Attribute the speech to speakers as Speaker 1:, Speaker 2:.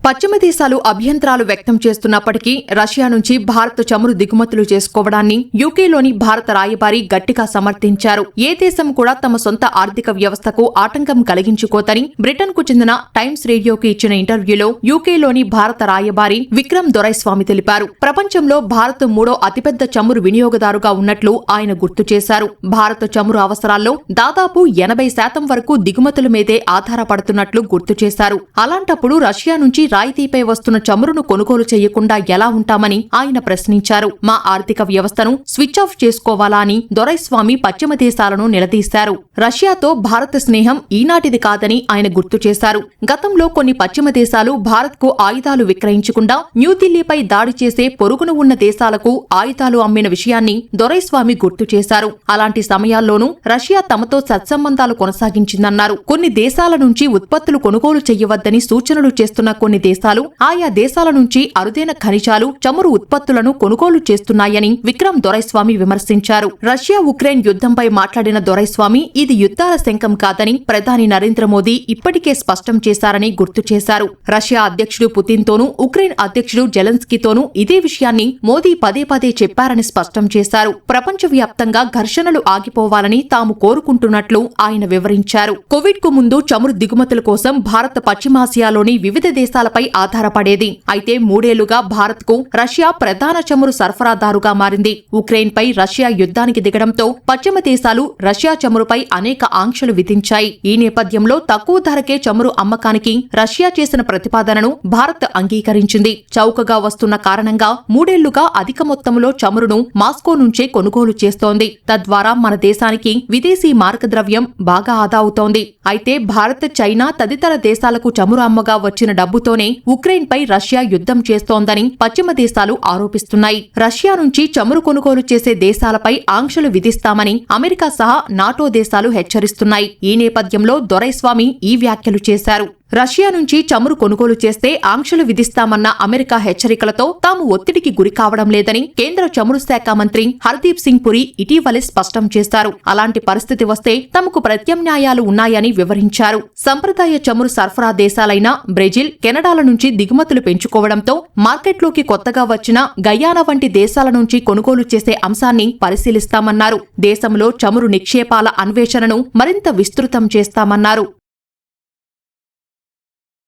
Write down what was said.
Speaker 1: పశ్చిమ దేశాలు అభ్యంతరాలు వ్యక్తం చేస్తున్నప్పటికీ రష్యా నుంచి భారత్ చమురు దిగుమతులు చేసుకోవడాన్ని యూకేలోని భారత రాయబారి గట్టిగా సమర్థించారు. ఏ దేశం కూడా తమ సొంత ఆర్థిక వ్యవస్థకు ఆటంకం కలిగించుకోదని బ్రిటన్కు చెందిన టైమ్స్ రేడియోకి ఇచ్చిన ఇంటర్వ్యూలో యూకేలోని భారత రాయబారి విక్రమ్ దొరైస్వామి తెలిపారు. ప్రపంచంలో భారత్ మూడో అతిపెద్ద చమురు వినియోగదారుగా ఉన్నట్లు ఆయన గుర్తు చేశారు. భారత చమురు అవసరాల్లో దాదాపు 80% వరకు దిగుమతుల మీదే ఆధారపడుతున్నట్లు గుర్తు చేశారు. అలాంటప్పుడు రష్యా నుంచి రాయితీపై వస్తున్న చమురును కొనుగోలు చేయకుండా ఎలా ఉంటామని ఆయన ప్రశ్నించారు. మా ఆర్థిక వ్యవస్థను స్విచ్ ఆఫ్ చేసుకోవాలా అని దొరైస్వామి పశ్చిమ దేశాలను నిలదీశారు. రష్యాతో భారత స్నేహం ఈనాటిది కాదని ఆయన గుర్తు చేశారు. గతంలో కొన్ని పశ్చిమ దేశాలు భారత్కు ఆయుధాలు విక్రయించకుండా న్యూఢిల్లీపై దాడి చేసే పొరుగున ఉన్న దేశాలకు ఆయుధాలు అమ్మిన విషయాన్ని దొరైస్వామి గుర్తు చేశారు. అలాంటి సమయాల్లోనూ రష్యా తమతో సత్సంబంధాలు కొనసాగించిందన్నారు. కొన్ని దేశాల నుంచి ఉత్పత్తులు కొనుగోలు చేయవద్దని సూచనలు చేస్తున్న కొన్ని దేశాలు ఆయా దేశాల నుంచి అరుదైన ఖనిజాలు, చమురు ఉత్పత్తులను కొనుగోలు చేస్తున్నాయని విక్రమ్ దొరైస్వామి విమర్శించారు. రష్యా ఉక్రెయిన్ యుద్ధంపై మాట్లాడిన దొరైస్వామి ఇది యుద్ధాల శంఖం కాదని ప్రధాని నరేంద్ర మోదీ ఇప్పటికే స్పష్టం చేశారని గుర్తు చేశారు. రష్యా అధ్యక్షుడు పుతిన్తోనూ ఉక్రెయిన్ అధ్యక్షుడు జెలెన్స్కీతోనూ ఇదే విషయాన్ని మోదీ పదే పదే చెప్పారని స్పష్టం చేశారు. ప్రపంచవ్యాప్తంగా ఘర్షణలు ఆగిపోవాలని తాము కోరుకుంటున్నట్లు ఆయన వివరించారు. కోవిడ్ కు ముందు చమురు దిగుమతుల కోసం భారత్ పశ్చిమాసియాలోని వివిధ దేశాలపై ఆధారపడేది. అయితే 3 ఏళ్లుగా భారత్ కు రష్యా ప్రధాన చమురు సరఫరాదారుగా మారింది. ఉక్రెయిన్ పై రష్యా యుద్ధానికి దిగడంతో పశ్చిమ దేశాలు రష్యా చమురుపై అనేక ఆంక్షలు విధించాయి. ఈ నేపథ్యంలో తక్కువ ధరకే చమురు అమ్మకానికి రష్యా చేసిన ప్రతిపాదనను భారత్ అంగీకరించింది. చౌకగా వస్తున్న కారణంగా 3 ఏళ్లుగా అధిక మొత్తంలో చమురును మాస్కో నుంచే కొనుగోలు చేస్తోంది. తద్వారా మన దేశానికి విదేశీ మార్గద్రవ్యం బాగా ఆదా అవుతోంది. అయితే భారత్, చైనా తదితర దేశాలకు చమురు అమ్మగా వచ్చిన డబ్బుతోనే ఉక్రెయిన్ పై రష్యా యుద్ధం చేస్తోందని పశ్చిమ దేశాలు ఆరోపిస్తున్నాయి. రష్యా నుంచి చమురు కొనుగోలు చేసే దేశాలపై ఆంక్షలు విధిస్తామని అమెరికా సహా నాటో దేశాలు హెచ్చరిస్తున్నాయి. ఈ నేపథ్యంలో దొరైస్వామి ఈ వ్యాఖ్యలు చేశారు. రష్యా నుంచి చమురు కొనుగోలు చేస్తే ఆంక్షలు విధిస్తామన్న అమెరికా హెచ్చరికలతో తాము ఒత్తిడికి గురి కావడం లేదని కేంద్ర చమురు శాఖ మంత్రి హర్దీప్ సింగ్ పురి ఇటీవలే స్పష్టం చేశారు. అలాంటి పరిస్థితి వస్తే తమకు ప్రత్యామ్నాయాలు ఉన్నాయని వివరించారు. సంప్రదాయ చమురు సరఫరా దేశాలైన బ్రెజిల్, కెనడాల నుంచి దిగుమతులు పెంచుకోవడంతో మార్కెట్లోకి కొత్తగా వచ్చిన గయానా వంటి దేశాల నుంచి కొనుగోలు చేసే అంశాన్ని పరిశీలిస్తామన్నారు. దేశంలో చమురు నిక్షేపాల అన్వేషణను మరింత విస్తృతం చేస్తామన్నారు.